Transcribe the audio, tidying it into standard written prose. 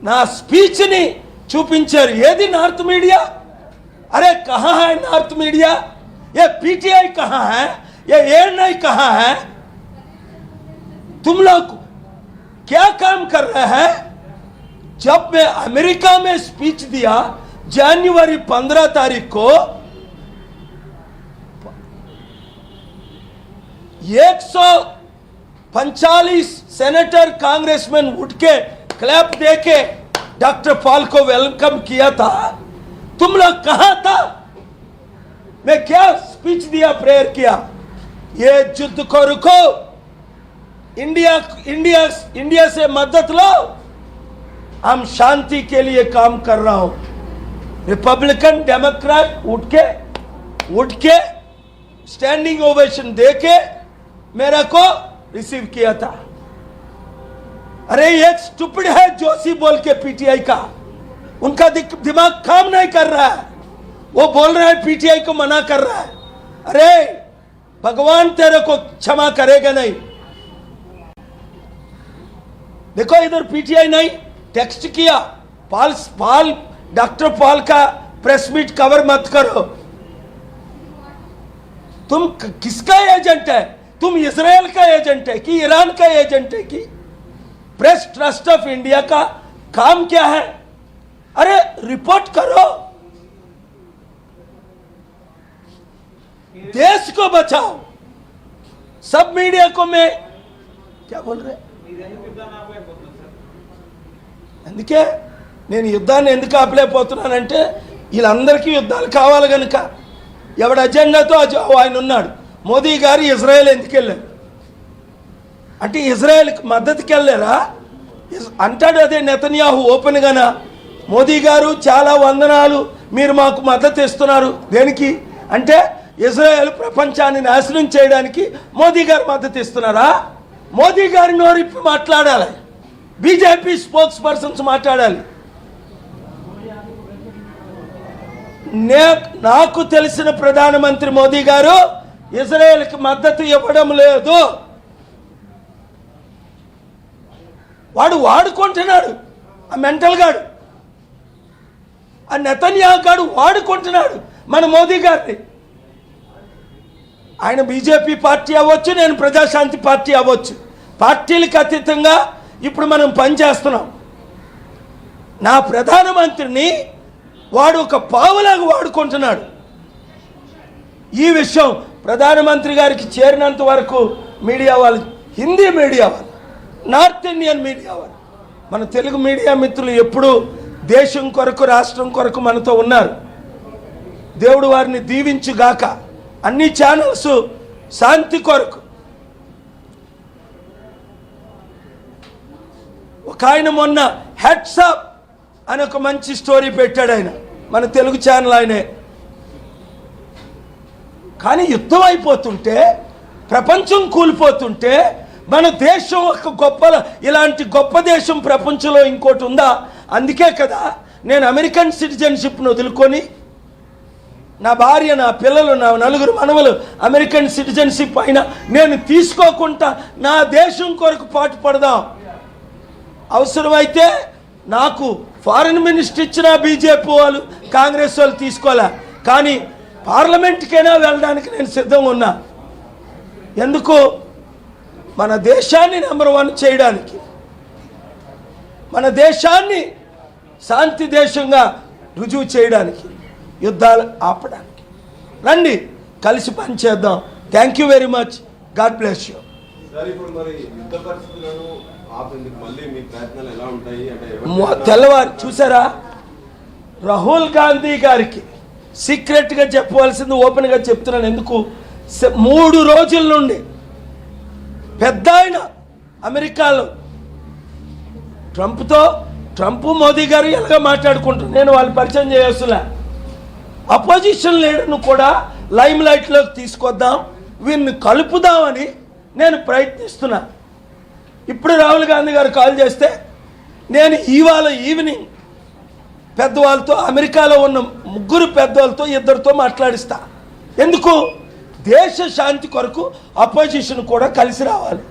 నా స్పీచ్ని చూపించారు. ఏది నార్త్ మీడియా? अरे कहाँ है नॉर्थ मीडिया? ये पीटीआई कहाँ है? ये एएनआई कहाँ है? तुम लोग क्या काम कर रहे हैं? जब मैं अमेरिका में स्पीच दिया जनवरी 15 तारीख को, 145 सेनेटर कांग्रेसमैन उठ के क्लैप दे के डॉक्टर पॉल को वेलकम किया था। तुम लोग कहां था? मैं क्या स्पीच दिया, प्रेयर किया? ये युद्ध को रुको, इंडिया से मदद लो, हम शांति के लिए काम कर रहा हूं। रिपब्लिकन डेमोक्रेट उठ के स्टैंडिंग ओवेशन दे के मेरा को रिसीव किया था। अरे एक स्टूपिड है जोशी बोल के पीटीआई का, उनका दिमाग काम नहीं कर रहा है। वो बोल रहा है पीटीआई को मना कर रहा है। अरे भगवान तेरे को क्षमा करेगा नहीं। देखो इधर पीटीआई नहीं टेक्स्ट किया, पॉल डॉक्टर पॉल का प्रेस मीट कवर मत करो। तुम किसका एजेंट है? तुम इजराइल का एजेंट है कि ईरान का एजेंट है कि? प्रेस ट्रस्ट ऑफ इंडिया का काम क्या है? अरे रिपोर्ट करो, देश को बचाओ। सब मीडिया को मैं क्या बोल रहे? అందుకే నేను యుద్ధాన్ని ఎందుకు ఆపలేకపోతున్నానంటే వీళ్ళందరికీ యుద్ధాలు కావాలి కనుక ఎవడ అజెండాతో ఆయన ఉన్నాడు. మోదీ గారు ఇజ్రాయెల్ ఎందుకు వెళ్ళారు అంటే ఇజ్రాయెల్కి మద్దతుకి వెళ్ళారా అంటాడు. అదే నెతన్యాహు ఓపెన్గానా, మోదీ గారు చాలా వందనాలు, మీరు మాకు మద్దతు ఇస్తున్నారు. దేనికి అంటే ఇజ్రాయెల్ ప్రపంచాన్ని నాశనం చేయడానికి మోదీ గారు మద్దతు ఇస్తున్నారా? మోదీ గారి నోరిప్పి మాట్లాడాలి, బీజేపీ స్పోక్స్ పర్సన్స్ మాట్లాడాలి. నాకు తెలిసిన ప్రధానమంత్రి మోదీ గారు ఇజ్రాయెల్కి మద్దతు ఇవ్వడం లేదు. వాడు వాడుకుంటున్నాడు, ఆ మెంటల్ గాడు, ఆ నెతన్యాహు గాడు వాడుకుంటున్నాడు మన మోదీ గారిని. ఆయన బీజేపీ పార్టీ అవ్వచ్చు, నేను ప్రజాశాంతి పార్టీ అవ్వచ్చు, పార్టీలకు అతీతంగా ఇప్పుడు మనం పనిచేస్తున్నాం. నా ప్రధానమంత్రిని వాడు ఒక పావులాగా వాడుకుంటున్నాడు. ఈ విషయం ప్రధానమంత్రి గారికి చేరినంత వరకు మీడియా వాళ్ళు, హిందీ మీడియా వాళ్ళు, నార్త్ ఇండియన్ మీడియా వాళ్ళు, మన తెలుగు మీడియా మిత్రులు ఎప్పుడూ దేశం కొరకు రాష్ట్రం కొరకు మనతో ఉన్నారు. దేవుడు వారిని దీవించుగాక. అన్ని ఛానల్స్ శాంతి కొరకు. ఒక ఆయన మొన్న హెడ్సప్ అని ఒక మంచి స్టోరీ పెట్టాడు, ఆయన మన తెలుగు ఛానల్ ఆయనే. కానీ యుద్ధం అయిపోతుంటే, ప్రపంచం కూలిపోతుంటే, మన దేశం ఒక గొప్ప, ఇలాంటి గొప్ప దేశం ప్రపంచంలో ఇంకోటి ఉందా? అందుకే కదా నేను అమెరికన్ సిటిజన్షిప్ను వదులుకొని నా భార్య, నా పిల్లలు, నా నలుగురు మనవలు అమెరికన్ సిటిజన్షిప్ అయినా నేను తీసుకోకుండా నా దేశం కొరకు పాటుపడదాం. అవసరమైతే నాకు ఫారెన్ మినిస్టర్ ఇచ్చిన బీజేపీ వాళ్ళు, కాంగ్రెస్ వాళ్ళు తీసుకోలే, కానీ పార్లమెంట్కైనా వెళ్ళడానికి నేను సిద్ధంగా ఉన్నా. ఎందుకు? మన దేశాన్ని నెంబర్ 1 చేయడానికి, మన దేశాన్ని శాంతి దేశంగా రుజువు చేయడానికి, యుద్ధాలు ఆపడానికి. రండి కలిసి పనిచేద్దాం. Thank you very much. God bless you. తెల్లవారు చూసారా, రాహుల్ గాంధీ గారికి సీక్రెట్గా చెప్పవలసింది ఓపెన్గా చెప్తున్నాను. ఎందుకు? 3 రోజుల నుండి పెద్ద ఆయన అమెరికాలో ట్రంప్ మోదీ గారు ఎలాగ మాట్లాడుకుంటారు, నేను వాళ్ళు పరిచయం చేయవలసిన అపోజిషన్ లీడర్ను కూడా లైమ్ లైట్లోకి తీసుకొద్దాం, వీరిని కలుపుదామని నేను ప్రయత్నిస్తున్నా. ఇప్పుడు రాహుల్ గాంధీ గారు కాల్ చేస్తే నేను ఇవాళ ఈవినింగ్ పెద్దవాళ్ళతో, అమెరికాలో ఉన్న 3 పెద్దవాళ్ళతో 2తో మాట్లాడిస్తా. ఎందుకు? దేశ శాంతి కొరకు అపోజిషన్ కూడా కలిసి రావాలి.